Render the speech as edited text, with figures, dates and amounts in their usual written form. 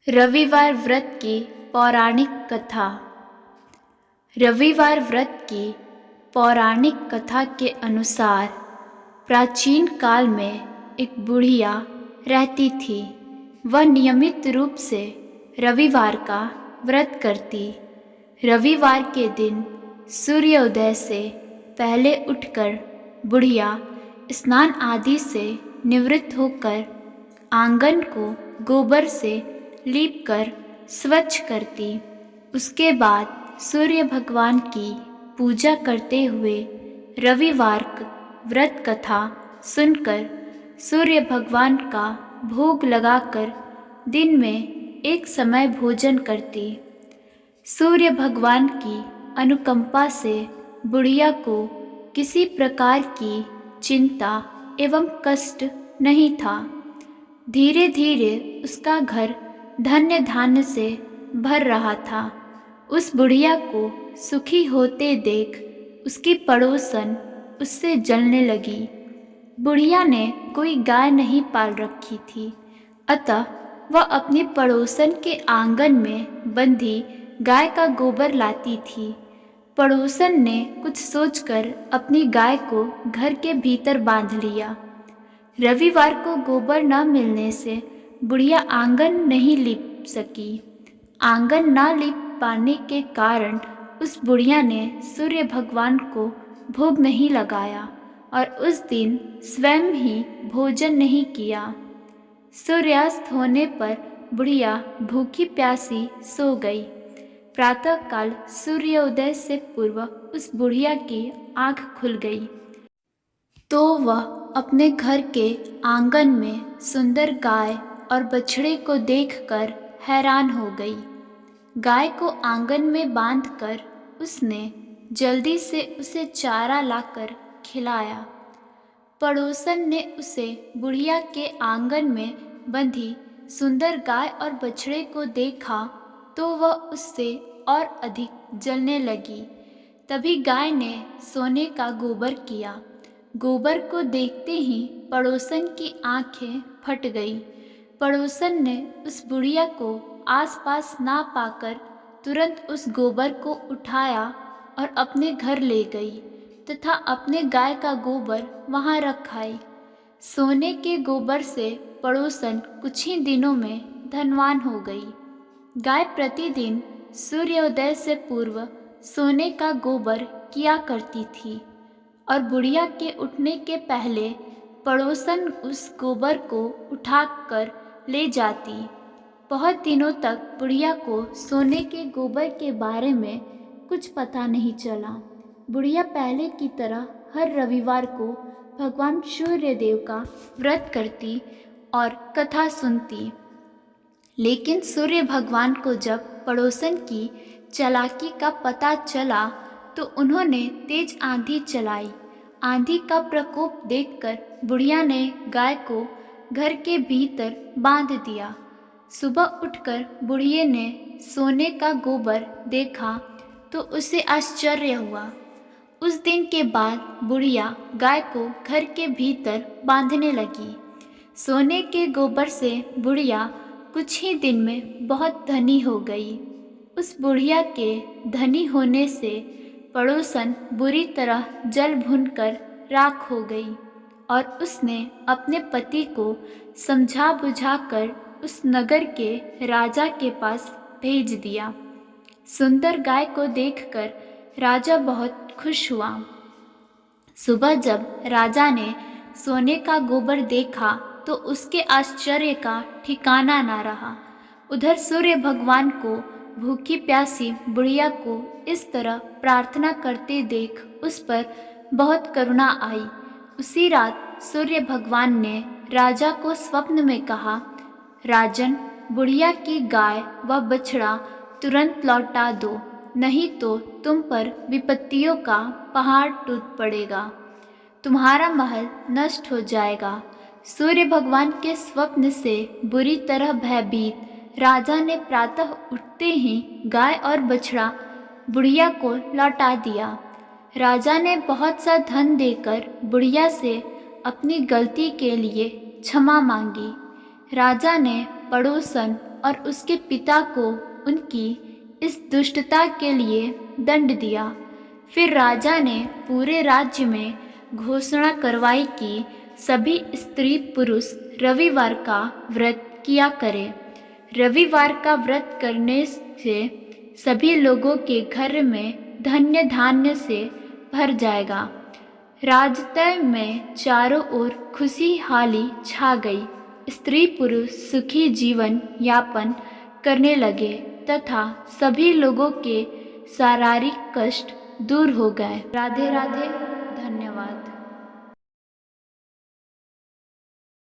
रविवार व्रत की पौराणिक कथा। रविवार व्रत की पौराणिक कथा के अनुसार प्राचीन काल में एक बुढ़िया रहती थी। वह नियमित रूप से रविवार का व्रत करती। रविवार के दिन सूर्योदय से पहले उठकर बुढ़िया स्नान आदि से निवृत्त होकर आंगन को गोबर से लीपकर स्वच्छ करती। उसके बाद सूर्य भगवान की पूजा करते हुए रविवार व्रत कथा सुनकर सूर्य भगवान का भोग लगाकर दिन में एक समय भोजन करती। सूर्य भगवान की अनुकंपा से बुढ़िया को किसी प्रकार की चिंता एवं कष्ट नहीं था। धीरे धीरे उसका घर धन्य धान्य से भर रहा था। उस बुढ़िया को सुखी होते देख उसकी पड़ोसन उससे जलने लगी। बुढ़िया ने कोई गाय नहीं पाल रखी थी, अतः वह अपनी पड़ोसन के आंगन में बंधी गाय का गोबर लाती थी। पड़ोसन ने कुछ सोचकर अपनी गाय को घर के भीतर बांध लिया। रविवार को गोबर न मिलने से बुढ़िया आंगन नहीं लीप सकी। आंगन न लीप पाने के कारण उस बुढ़िया ने सूर्य भगवान को भोग नहीं लगाया और उस दिन स्वयं ही भोजन नहीं किया। सूर्यास्त होने पर बुढ़िया भूखी प्यासी सो गई। प्रातःकाल सूर्योदय से पूर्व उस बुढ़िया की आँख खुल गई तो वह अपने घर के आंगन में सुंदर गाय और बछड़े को देखकर हैरान हो गई। गाय को आंगन में बांधकर उसने जल्दी से उसे चारा लाकर खिलाया। पड़ोसन ने उसे बुढ़िया के आंगन में बंधी सुंदर गाय और बछड़े को देखा तो वह उससे और अधिक जलने लगी। तभी गाय ने सोने का गोबर किया। गोबर को देखते ही पड़ोसन की आंखें फट गई। पड़ोसन ने उस बुढ़िया को आसपास ना पाकर तुरंत उस गोबर को उठाया और अपने घर ले गई तथा अपने गाय का गोबर वहां रख आई। सोने के गोबर से पड़ोसन कुछ ही दिनों में धनवान हो गई। गाय प्रतिदिन सूर्योदय से पूर्व सोने का गोबर किया करती थी और बुढ़िया के उठने के पहले पड़ोसन उस गोबर को उठाकर ले जाती। बहुत दिनों तक बुढ़िया को सोने के गोबर के बारे में कुछ पता नहीं चला। बुढ़िया पहले की तरह हर रविवार को भगवान सूर्यदेव का व्रत करती और कथा सुनती। लेकिन सूर्य भगवान को जब पड़ोसन की चालाकी का पता चला तो उन्होंने तेज आंधी चलाई। आंधी का प्रकोप देखकर बुढ़िया ने गाय को घर के भीतर बांध दिया। सुबह उठकर बुढ़िया ने सोने का गोबर देखा तो उसे आश्चर्य हुआ। उस दिन के बाद बुढ़िया गाय को घर के भीतर बांधने लगी। सोने के गोबर से बुढ़िया कुछ ही दिन में बहुत धनी हो गई। उस बुढ़िया के धनी होने से पड़ोसन बुरी तरह जल भुनकर राख हो गई और उसने अपने पति को समझा बुझाकर उस नगर के राजा के पास भेज दिया। सुंदर गाय को देखकर राजा बहुत खुश हुआ। सुबह जब राजा ने सोने का गोबर देखा तो उसके आश्चर्य का ठिकाना ना रहा। उधर सूर्य भगवान को भूखी प्यासी बुढ़िया को इस तरह प्रार्थना करते देख उस पर बहुत करुणा आई। उसी रात सूर्य भगवान ने राजा को स्वप्न में कहा, राजन, बुढ़िया की गाय व बछड़ा तुरंत लौटा दो, नहीं तो तुम पर विपत्तियों का पहाड़ टूट पड़ेगा, तुम्हारा महल नष्ट हो जाएगा। सूर्य भगवान के स्वप्न से बुरी तरह भयभीत राजा ने प्रातः उठते ही गाय और बछड़ा बुढ़िया को लौटा दिया। राजा ने बहुत सा धन देकर बुढ़िया से अपनी गलती के लिए क्षमा मांगी। राजा ने पड़ोसन और उसके पिता को उनकी इस दुष्टता के लिए दंड दिया। फिर राजा ने पूरे राज्य में घोषणा करवाई कि सभी स्त्री पुरुष रविवार का व्रत किया करें। रविवार का व्रत करने से सभी लोगों के घर में धन्य धान्य से भर जाएगा। राजतय में चारों ओर खुशहाली छा गई। स्त्री पुरुष सुखी जीवन यापन करने लगे तथा सभी लोगों के शारीरिक कष्ट दूर हो गए। राधे राधे।